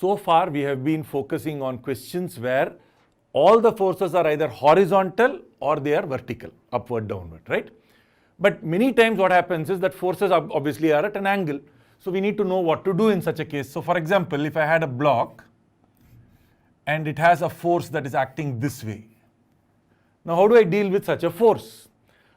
so far we have been focusing on questions where all the forces are either horizontal or they are vertical, upward, downward, right? But many times what happens is that forces obviously are at an angle. So we need to know what to do in such a case. So for example, if I had a block and it has a force that is acting this way. Now how do I deal with such a force?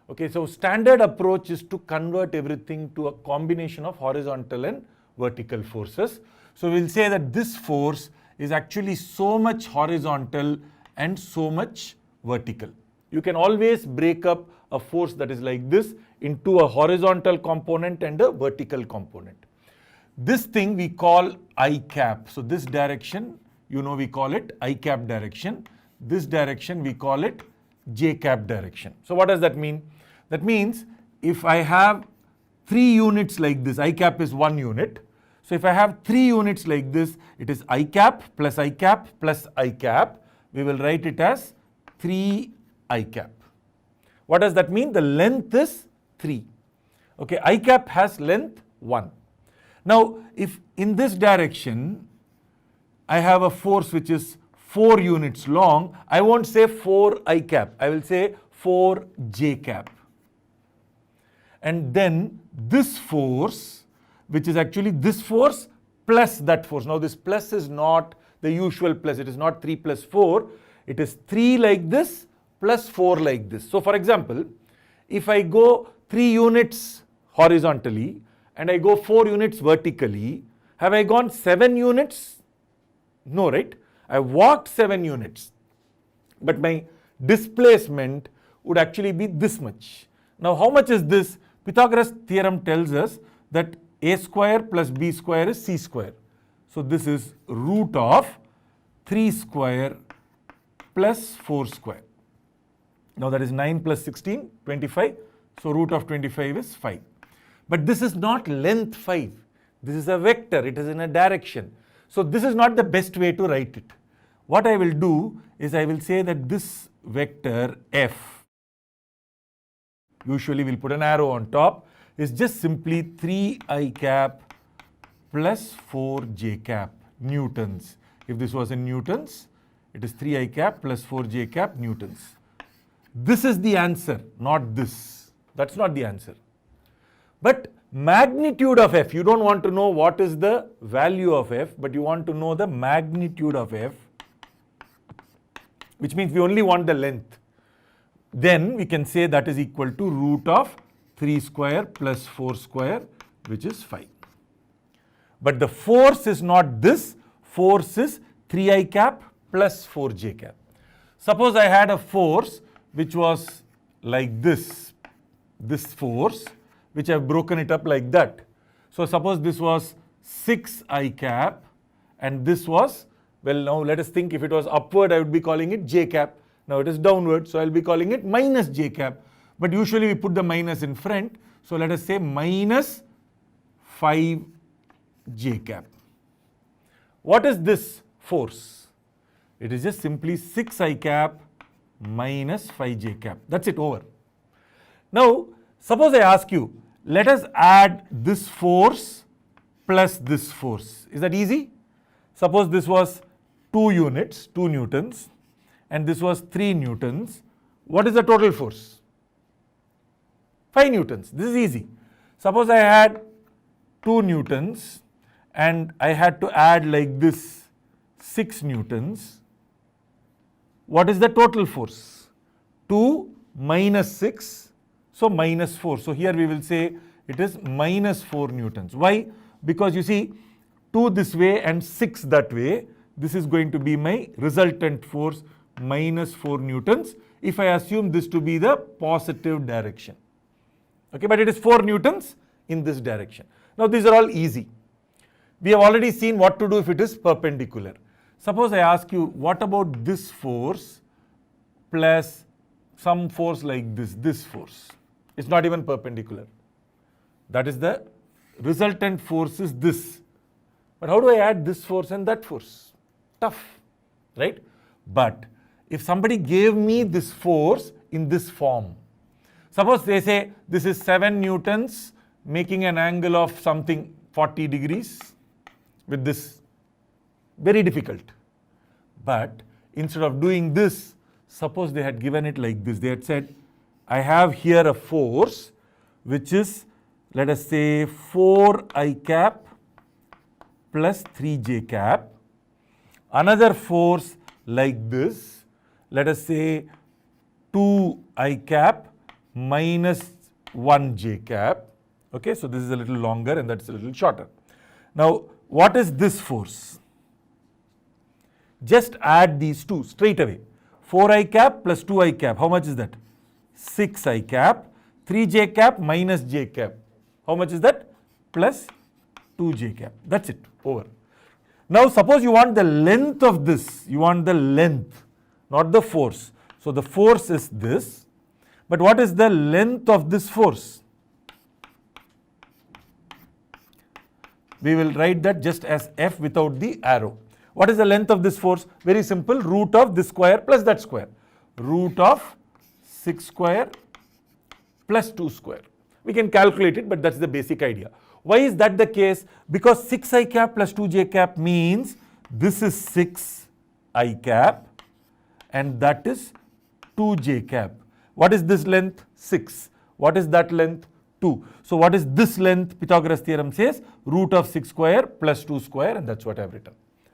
Okay, so standard approach is to convert everything to a combination of horizontal and vertical forces. So we'll say that this force is actually so much horizontal and so much vertical. You can always break up a force that is like this into a horizontal component and a vertical component. This thing we call I cap. So this direction, you know, we call it I cap direction. This direction we call it J cap direction. So what does that mean? That means if I have 3 units like this, I cap is 1 unit. So if I have 3 units like this, it is I cap plus I cap plus I cap. We will write it as 3 I cap. What does that mean? The length is 3. Okay, I cap has length 1. Now, if in this direction, I have a force which is 4 units long, I won't say 4 I cap, I will say 4 J cap. And then this force, which is actually this force plus that force. Now this plus is not the usual plus, it is not 3 plus 4, it is 3 like this plus 4 like this. So for example, if I go 3 units horizontally and I go 4 units vertically, have I gone 7 units? No, right? I walked 7 units, but my displacement would actually be this much. Now how much is this? Pythagoras theorem tells us that a square plus b square is c square. So this is root of 3 square plus 4 square. Now that is 9 plus 16, 25. So root of 25 is 5. But this is not length 5. This is a vector. It is in a direction. So this is not the best way to write it. What I will do is I will say that this vector f, usually we'll put an arrow on top, is just simply 3 I cap plus 4 J cap newtons. If this was in newtons, it is 3 I cap plus 4 J cap newtons. This is the answer, not this. That's not the answer. But magnitude of f, you don't want to know what is the value of f, but you want to know the magnitude of f, which means we only want the length. Then we can say that is equal to root of 3 square plus 4 square, which is 5. But the force is not this, force is 3I cap plus 4J cap. Suppose I had a force which was like this force, which I have broken it up like that. So suppose this was 6I cap and this was, well now let us think if it was upward I would be calling it J cap. Now it is downward, so I will be calling it minus J cap. But usually we put the minus in front. So let us say minus 5 J cap. What is this force? It is just simply 6 I cap minus 5 J cap. That's it, over. Now, suppose I ask you, let us add this force plus this force. Is that easy? Suppose this was 2 units, 2 newtons, and this was 3 newtons. What is the total force? 5 newtons. This is easy. Suppose I had 2 newtons and I had to add like this 6 newtons. What is the total force? 2 minus 6, so minus 4. So here we will say it is minus 4 newtons. Why? Because you see 2 this way and 6 that way. This is going to be my resultant force, minus 4 newtons, if I assume this to be the positive direction. Okay, but it is 4 newtons in this direction. Now these are all easy. We have already seen what to do if it is perpendicular. Suppose I ask you, what about this force plus some force like this force? It's not even perpendicular. That is the resultant force is this. But how do I add this force and that force? Tough, right? But if somebody gave me this force in this form, suppose they say this is 7 newtons making an angle of something 40 degrees with this Very difficult. But instead of doing this, suppose they had given it like this. They had said, I have here a force which is, let us say, 4I cap plus 3j cap. Another force like this, let us say 2I cap minus 1j cap. Okay, so this is a little longer and that's a little shorter. Now, what is this force? Just add these two straight away. 4I cap plus 2I cap, how much is that? 6I cap. 3j cap minus j cap. How much is that? Plus 2j cap. That's it, over. Now suppose you want the length of this. You want the length, not the force. So the force is this. But what is the length of this force? We will write that just as F without the arrow. What is the length of this force? Very simple, root of this square plus that square. Root of 6 square plus 2 square. We can calculate it, but that's the basic idea. Why is that the case? Because 6I cap plus 2j cap means this is 6I cap and that is 2j cap. What is this length? 6. What is that length? 2. So what is this length? Pythagoras theorem says root of 6 square plus 2 square, and that's what I've written.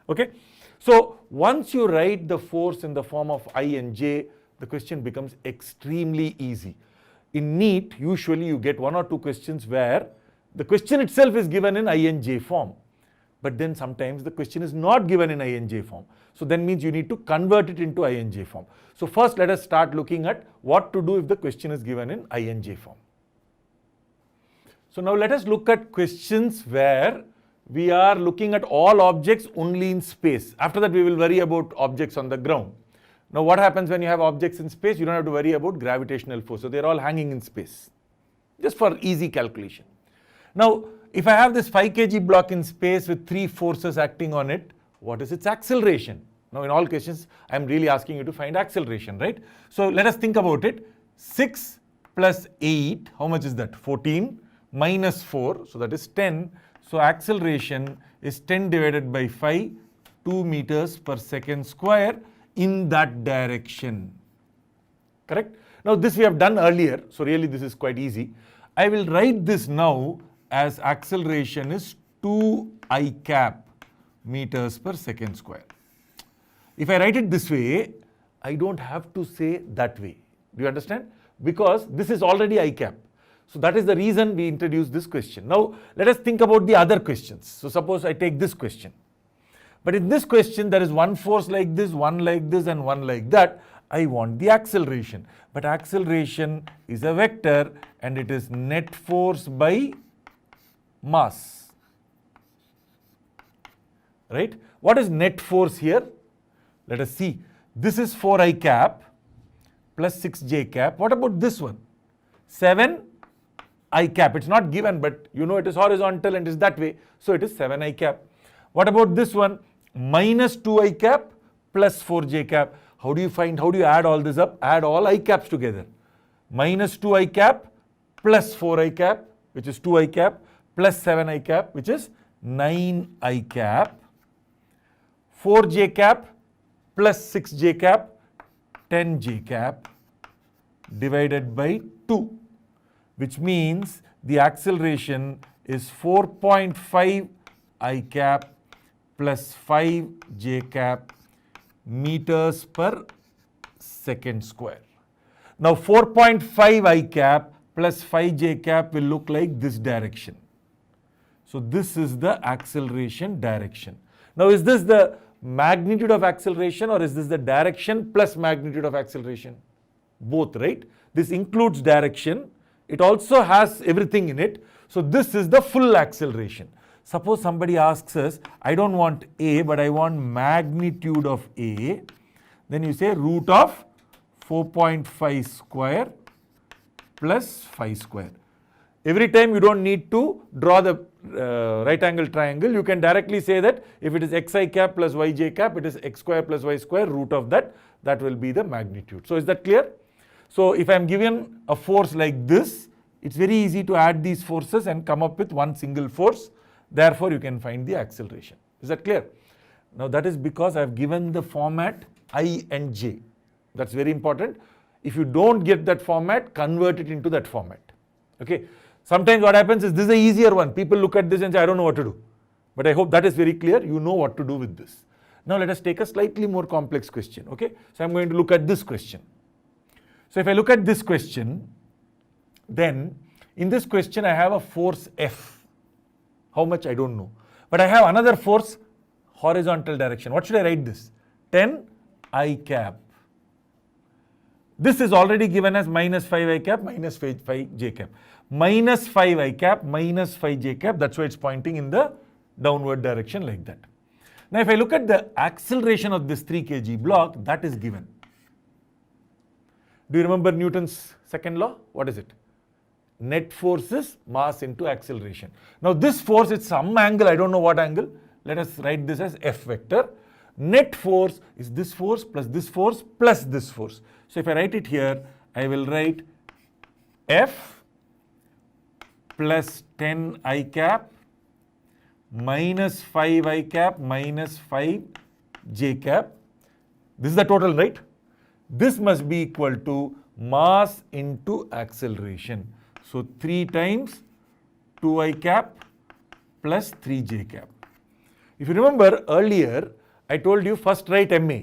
Okay. So once you write the force in the form of I and j, the question becomes extremely easy. In NEET, usually you get 1 or 2 questions where the question itself is given in I and j form. But then sometimes the question is not given in I and j form. So then means you need to convert it into I and j form. So first let us start looking at what to do if the question is given in I and j form. So now let us look at questions where we are looking at all objects only in space. After that we will worry about objects on the ground. Now what happens when you have objects in space? You don't have to worry about gravitational force. So they are all hanging in space. Just for easy calculation. Now if I have this 5 kg block in space with 3 forces acting on it, what is its acceleration? Now in all questions I am really asking you to find acceleration, right? So let us think about it. 6 plus 8, how much is that? 14 minus 4, so that is 10. So acceleration is 10 divided by 5, 2 meters per second square in that direction. Correct? Now this we have done earlier, so really this is quite easy. I will write this now as acceleration is 2I cap meters per second square. If I write it this way, I don't have to say that way. Do you understand? Because this is already I cap. So that is the reason we introduced this question. Now let us think about the other questions. So suppose I take this question. But in this question there is one force like this, one like this and one like that. I want the acceleration. But acceleration is a vector and it is net force by mass. Right? What is net force here? Let us see. This is 4I cap plus 6j cap. What about this one? 7I cap. It's not given, but you know it is horizontal and it is that way. So it is 7I cap. What about this one? Minus 2I cap plus 4j cap. How do you add all this up? Add all I caps together. Minus 2I cap plus 4I cap, which is 2I cap, plus 7I cap, which is 9I cap. 4j cap plus 6j cap, 10j cap, divided by 2, which means the acceleration is 4.5 I cap plus 5j cap meters per second square. Now 4.5 I cap plus 5j cap will look like this direction. So this is the acceleration direction. Now is this the magnitude of acceleration or is this the direction plus magnitude of acceleration? Both, right? This includes direction. It also has everything in it. So this is the full acceleration. Suppose somebody asks us, I don't want A, but I want magnitude of A. Then you say root of 4.5 square plus 5 square. Every time you don't need to draw the right angle triangle. You can directly say that if it is xi cap plus yj cap, it is x square plus y square, root of that. That will be the magnitude. So is that clear? So if I am given a force like this, it's very easy to add these forces and come up with one single force. Therefore, you can find the acceleration. Is that clear? Now that is because I have given the format I and j. That's very important. If you don't get that format, convert it into that format. Okay. Sometimes what happens is this is the easier one. People look at this and say, I don't know what to do. But I hope that is very clear. You know what to do with this. Now let us take a slightly more complex question. Okay. So I'm going to look at this question. So if I look at this question, then in this question I have a force F. How much I don't know. But I have another force horizontal direction. What should I write this? 10 I cap. This is already given as minus 5 I cap, minus 5 j cap. Minus 5 I cap, minus 5 j cap. That's why it's pointing in the downward direction like that. Now if I look at the acceleration of this 3 kg block, that is given. Do you remember Newton's second law? What is it? Net force is mass into acceleration. Now this force is some angle, I don't know what angle. Let us write this as F vector. Net force is this force plus this force plus this force. So if I write it here, I will write F plus 10 I cap minus 5 I cap minus 5 j cap. This is the total, right? This must be equal to mass into acceleration. So 3 times 2 I cap plus 3 j cap. If you remember earlier, I told you first write MA.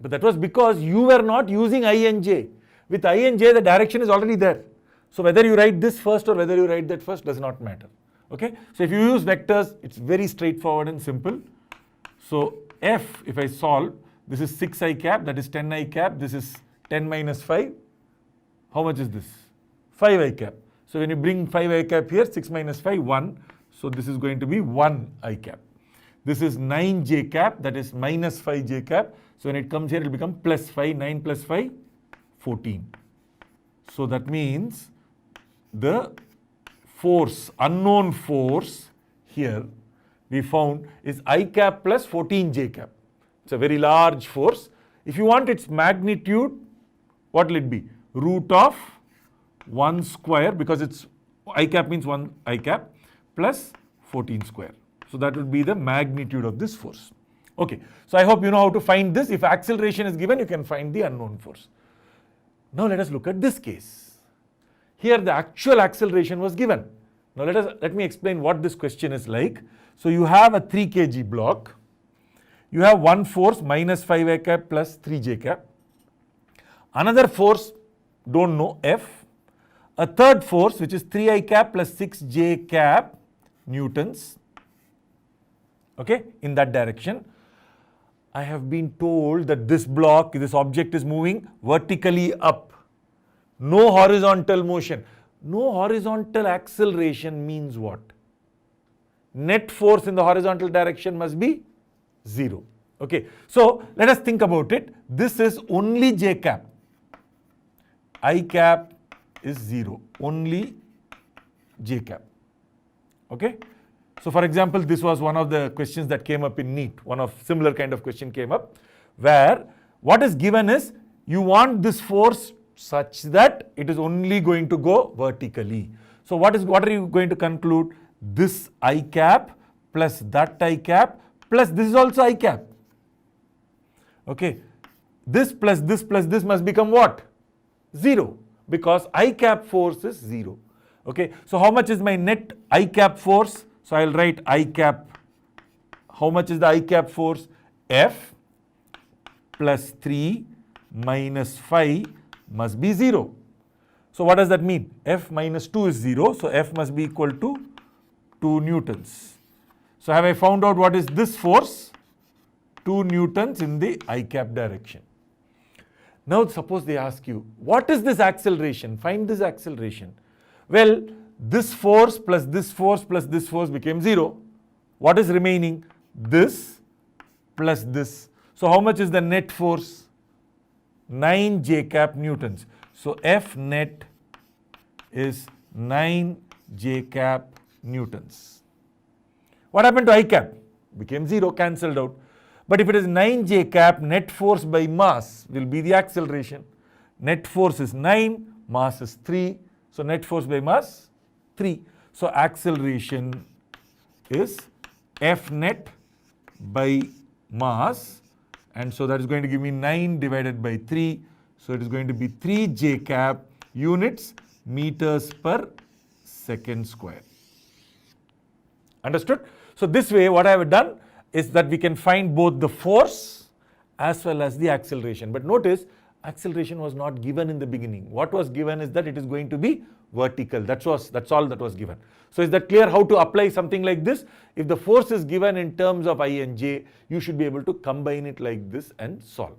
But that was because you were not using I and j. With I and j, the direction is already there. So whether you write this first or whether you write that first does not matter. Okay? So if you use vectors, it's very straightforward and simple. So F, if I solve, this is 6 I cap, that is 10 I cap, this is 10 minus 5. How much is this? 5 I cap. So when you bring 5 I cap here, 6 minus 5, 1. So this is going to be 1 I cap. This is 9 j cap, that is minus 5 j cap. So when it comes here, it will become plus 5, 9 plus 5, 14. So that means the force, unknown force here we found is I cap plus 14 j cap. It's a very large force. If you want its magnitude, what will it be? Root of 1 square, because it's I cap means 1 I cap plus 14 square. So that would be the magnitude of this force. Okay, so I hope you know how to find this. If acceleration is given, you can find the unknown force. Now let us look at this case. Here the actual acceleration was given. Now let me explain what this question is like. So you have a 3 kg block. You have one force minus 5 I cap plus 3 j cap. Another force, don't know, F. A third force, which is 3 I cap plus 6 j cap newtons. Okay, in that direction. I have been told that this block, this object is moving vertically up. No horizontal motion. No horizontal acceleration means what? Net force in the horizontal direction must be 0. Okay, so let us think about it. This is only j cap. I cap is 0. Only j cap. Okay. So for example, this was one of the questions that came up in NEET. One of similar kind of question came up where what is given is you want this force such that it is only going to go vertically. So what are you going to conclude? This I cap plus that I cap plus this is also I cap. Okay. This plus this must become what? 0, because I cap force is 0. Okay. So how much is my net I cap force? So I'll write I cap. How much is the I cap force? F plus 3 minus 5 must be 0. So what does that mean? F minus 2 is 0. So F must be equal to 2 newtons. So have I found out what is this force? 2 newtons in the I cap direction. Now suppose they ask you, what is this acceleration? Find this acceleration. Well, this force plus this force plus this force became 0. What is remaining? This plus this. So how much is the net force? 9 j cap newtons. So F net is 9 j cap newtons. What happened to I cap? Became 0, cancelled out. But if it is 9 j cap, net force by mass will be the acceleration. Net force is 9, mass is 3. So net force by mass 3. So acceleration is F net by mass, and so that is going to give me 9 divided by 3. So it is going to be 3 j cap units meters per second square. Understood? So this way what I have done is that we can find both the force as well as the acceleration. But notice acceleration was not given in the beginning. What was given is that it is going to be vertical. That's all that was given. So is that clear how to apply something like this? If the force is given in terms of I and j, you should be able to combine it like this and solve.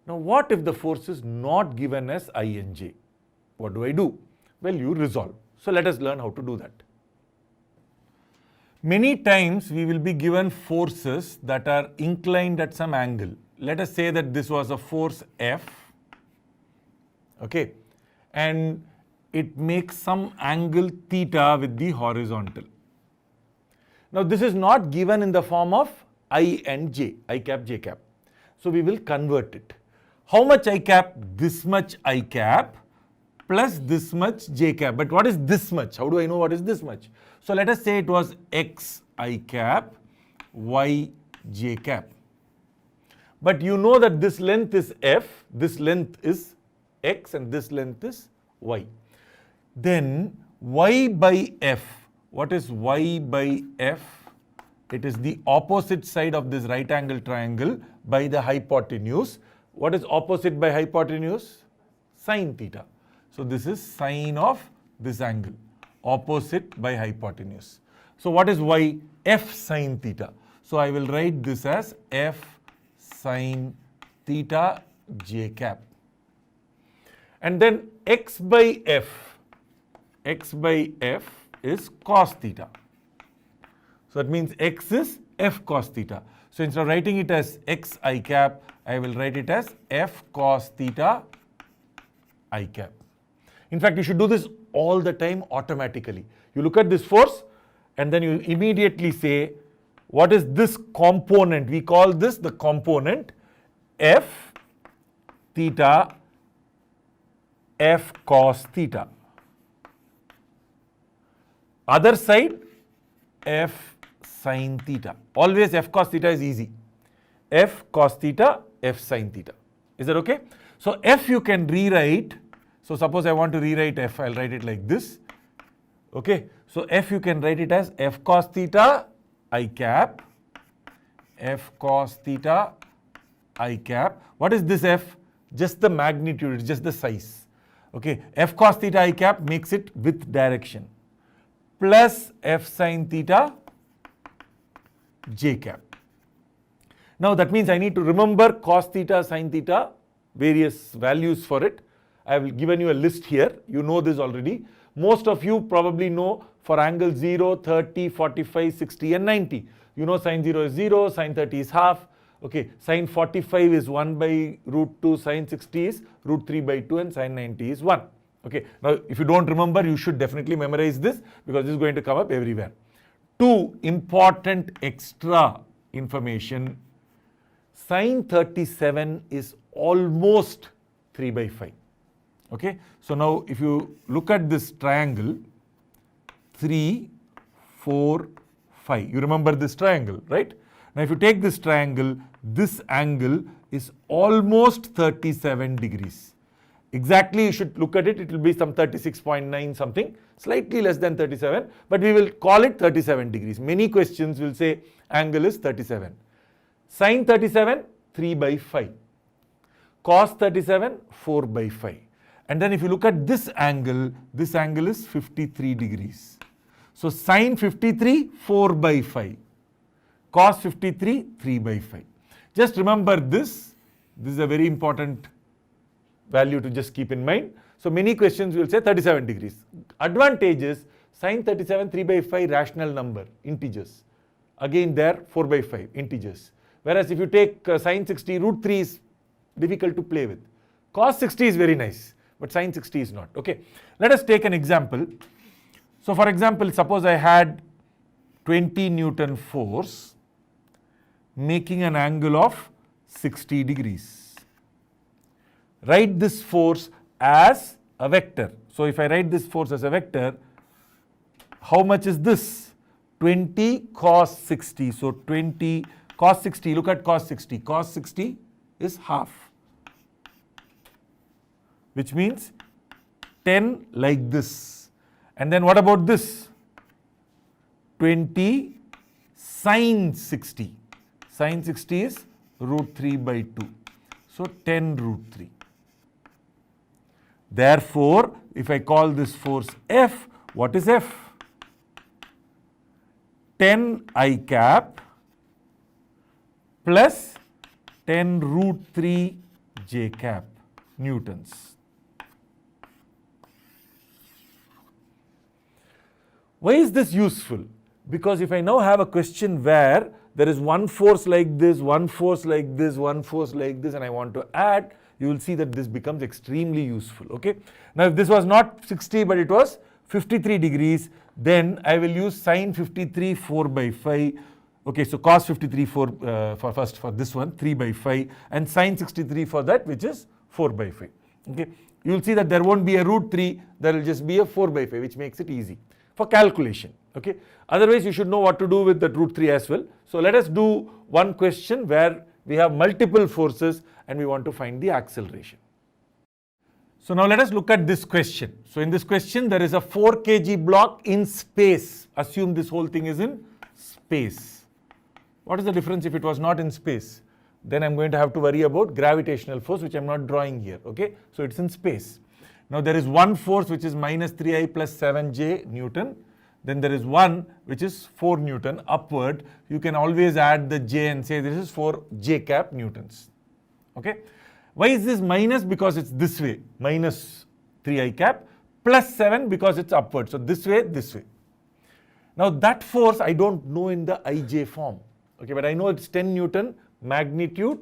Now what if the force is not given as I and j? What do I do? Well, you resolve. So let us learn how to do that. Many times we will be given forces that are inclined at some angle. Let us say that this was a force F, okay, and it makes some angle theta with the horizontal. Now this is not given in the form of I and j, I cap, j cap. So we will convert it. How much I cap? This much I cap plus this much j cap. But what is this much? How do I know what is this much? So let us say it was x I cap, y j cap. But you know that this length is f, this length is x, and this length is y. Then y by f. What is y by f? It is the opposite side of this right angle triangle by the hypotenuse. What is opposite by hypotenuse? Sine theta. So this is sine of this angle, opposite by hypotenuse. So what is y? F sine theta. So I will write this as f sine theta j cap. And then x by f is cos theta. So that means x is f cos theta. So instead of writing it as x I cap, I will write it as f cos theta I cap. In fact, you should do this all the time automatically. You look at this force and then you immediately say, what is this component? We call this the component f theta f cos theta. Other side, f sin theta. Always f cos theta is easy. F cos theta, f sin theta. Is that okay? So f you can rewrite. So suppose I want to rewrite f, I'll write it like this. Okay. So f you can write it as f cos theta I cap, f cos theta I cap. What is this f? Just the magnitude, it's just the size. Okay. F cos theta I cap makes it with direction, plus f sin theta j cap. Now that means I need to remember cos theta, sin theta, various values for it. I have given you a list here. You know this already. Most of you probably know for angle 0, 30, 45, 60 and 90. You know sin 0 is 0, sin 30 is half. Okay, sin 45 is 1 by root 2, sin 60 is root 3 by 2 and sin 90 is 1. Okay, now if you don't remember, you should definitely memorize this because this is going to come up everywhere. Two important extra information. Sin 37 is almost 3 by 5. Okay, so now if you look at this triangle, 3, 4, 5. You remember this triangle, right? Now if you take this triangle, this angle is almost 37 degrees. Exactly you should look at it, it will be some 36.9 something, slightly less than 37, but we will call it 37 degrees. Many questions will say angle is 37. Sin 37, 3 by 5. Cos 37, 4 by 5. And then if you look at this angle is 53 degrees. So sin 53, 4 by 5. Cos 53, 3 by 5. Just remember this. This is a very important value to just keep in mind. So many questions will say 37 degrees. Advantage is sin 37, 3 by 5 rational number, integers. Again there 4 by 5, integers. Whereas if you take sin 60, root 3 is difficult to play with. Cos 60 is very nice, but sin 60 is not. Okay, let us take an example. So for example, suppose I had 20 Newton force making an angle of 60 degrees. Write this force as a vector. So if I write this force as a vector, how much is this? 20 cos 60. So 20 Cos 60, look at cos 60. Cos 60 is half, which means 10 like this. And then what about this? 20 sin 60. Sin 60 is root 3 by 2. So 10 root 3. Therefore, if I call this force F, what is F? 10 I cap plus 10 root 3 j cap newtons. Why is this useful? Because if I now have a question where there is one force like this, one force like this, one force like this, and I want to add, you will see that this becomes extremely useful. Okay. Now, if this was not 60 but it was 53 degrees, then I will use sin 53 4 by 5. Okay, so cos 53 4 for this one 3 by 5, and sin 63 for that, which is 4 by 5. Okay, you will see that there won't be a root 3, there will just be a 4 by 5, which makes it easy for calculation. Okay, otherwise you should know what to do with that root 3 as well. So let us do one question where we have multiple forces and we want to find the acceleration. So now let us look at this question. So in this question there is a 4 kg block in space. Assume this whole thing is in space. What is the difference if it was not in space? Then I'm going to have to worry about gravitational force, which I'm not drawing here. Okay, so it's in space. Now there is one force which is minus 3i plus 7j Newton. Then there is one which is 4 Newton upward. You can always add the j and say this is 4 j cap Newtons. Okay. Why is this minus? Because it's this way, minus 3i cap, plus 7 because it's upward. So this way, this way. Now that force I don't know in the ij form. Okay, but I know it's 10 Newton magnitude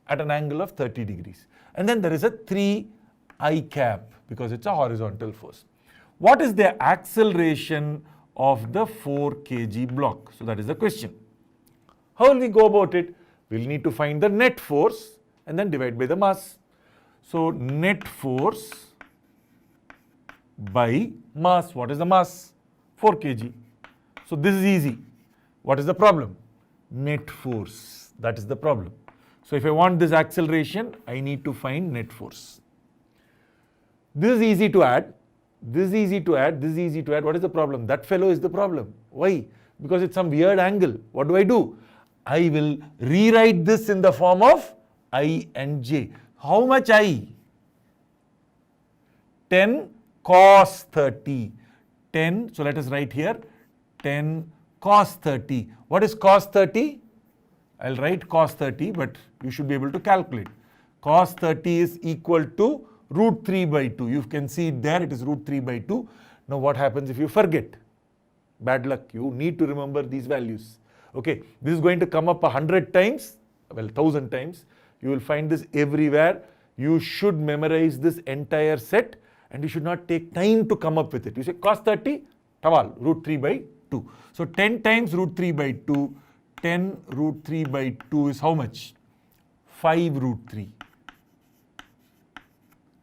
at an angle of 30 degrees. And then there is a 3i cap because it's a horizontal force. What is the acceleration of the 4 kg block? So that is the question. How will we go about it? We'll need to find the net force and then divide by the mass. So net force by mass. What is the mass? 4 kg. So this is easy. What is the problem? Net force. That is the problem. So if I want this acceleration, I need to find net force. This is easy to add. This is easy to add. This is easy to add. What is the problem? That fellow is the problem. Why? Because it's some weird angle. What do? I will rewrite this in the form of I and j. How much I? 10 cos 30. 10, so let us write here 10 cos 30. What is cos 30? I'll write cos 30, but you should be able to calculate. Cos 30 is equal to root 3 by 2. You can see it there, it is root 3 by 2. Now what happens if you forget? Bad luck, you need to remember these values. Okay, this is going to come up 100 times, well 1000 times. You will find this everywhere. You should memorize this entire set and you should not take time to come up with it. You say cos 30, tawal, root 3 by 2. So 10 times root 3 by 2, 10 root 3 by 2 is how much? 5 root 3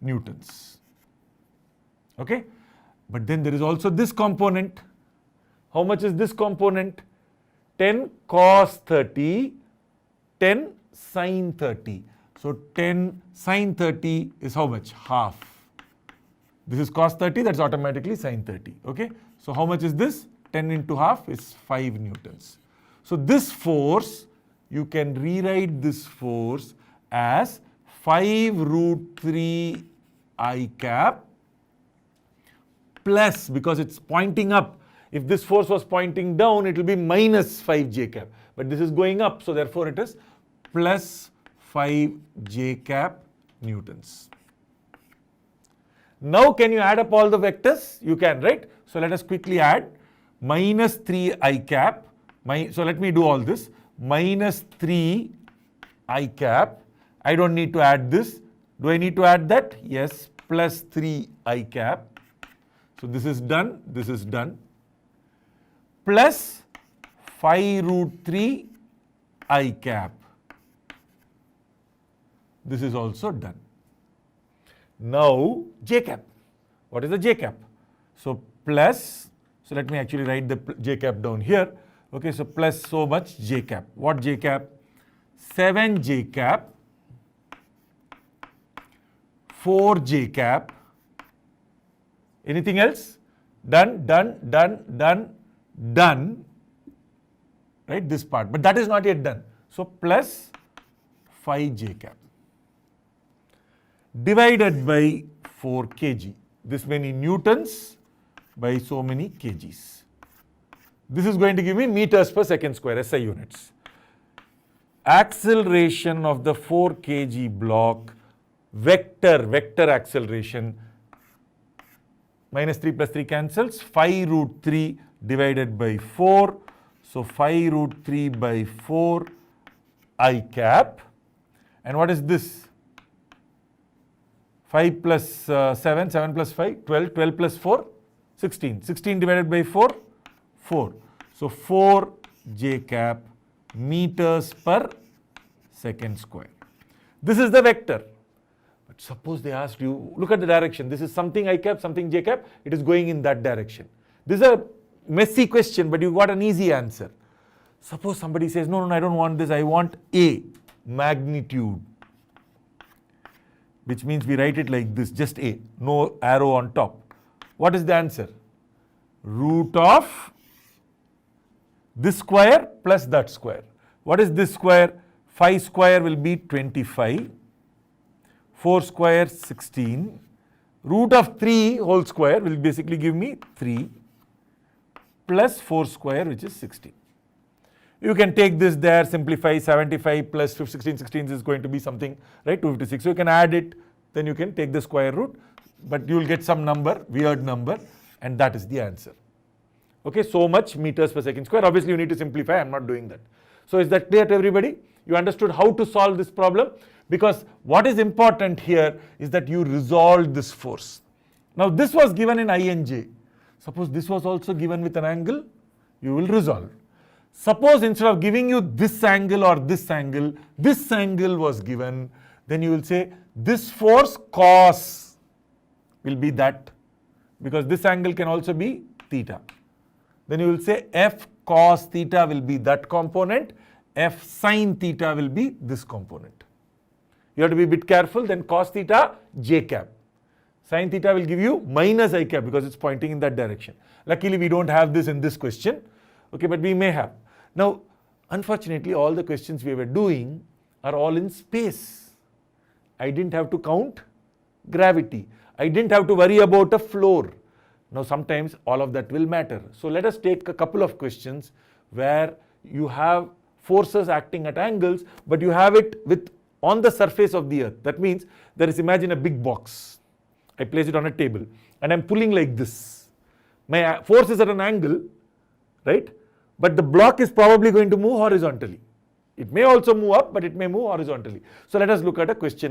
newtons. Okay, but then there is also this component. How much is this component? 10 cos 30, 10 sin 30. So 10 sin 30 is how much? Half. This is cos 30, that's automatically sin 30. Okay, so how much is this? 10 into half is 5 newtons. So this force, you can rewrite this force as 5 root 3 I cap plus, because it's pointing up. If this force was pointing down, it will be minus 5 j cap. But this is going up, so therefore it is plus 5 j cap newtons. Now can you add up all the vectors? You can, right? So let us quickly add minus 3 I cap. So let me do all this. Minus 3 I cap. I don't need to add this. Do I need to add that? Yes. Plus 3 I cap. So this is done. This is done. Plus 5 root 3 I cap. This is also done. Now j cap. What is the j cap? So plus, so let me actually write the j cap down here. Okay, so plus so much j cap. What j cap? 7 j cap, 4 j cap. Anything else? Done, done, done, done, done. Right, this part. But that is not yet done. So plus 5 j cap divided by 4 kg. This many newtons by so many kgs. This is going to give me meters per second square, SI units. Acceleration of the 4 kg block, vector acceleration, minus 3 plus 3 cancels, 5 root 3 divided by 4. So 5 root 3 by 4 I cap. And what is this? 5 plus 7, 7 plus 5, 12, 12 plus 4, 16. 16 divided by 4, 4. So 4 j cap meters per second square. This is the vector. But suppose they asked you, look at the direction. This is something I cap, something j cap. It is going in that direction. This is a messy question, but you got an easy answer. Suppose somebody says, no, I don't want this. I want A, magnitude. Which means we write it like this, just A, no arrow on top. What is the answer? Root of this square plus that square. What is this square? 5 square will be 25. 4 square 16. Root of 3 whole square will basically give me 3 plus 4 square, which is 16. You can take this there, simplify. 75 plus 16 is going to be something, right, 256. So you can add it, then you can take the square root, but you will get some number, weird number, and that is the answer. Okay, so much meters per second square. Obviously you need to simplify, I am not doing that. So is that clear to everybody? You understood how to solve this problem? Because what is important here is that you resolve this force. Now this was given in I and j. Suppose this was also given with an angle, you will resolve. Suppose instead of giving you this angle or this angle was given, then you will say this force cos will be that, because this angle can also be theta. Then you will say F cos theta will be that component, F sin theta will be this component. You have to be a bit careful. Then cos theta j cap. Sin theta will give you minus I cap because it's pointing in that direction. Luckily we don't have this in this question. Okay, but we may have. Now, unfortunately, all the questions we were doing are all in space. I didn't have to count gravity. I didn't have to worry about a floor. Now, sometimes all of that will matter. So, let us take a couple of questions where you have forces acting at angles, but you have it on the surface of the earth. That means there is, imagine a big box. I place it on a table and I'm pulling like this. My force is at an angle, right? But the block is probably going to move horizontally. It may also move up, but it may move horizontally. So let us look at a question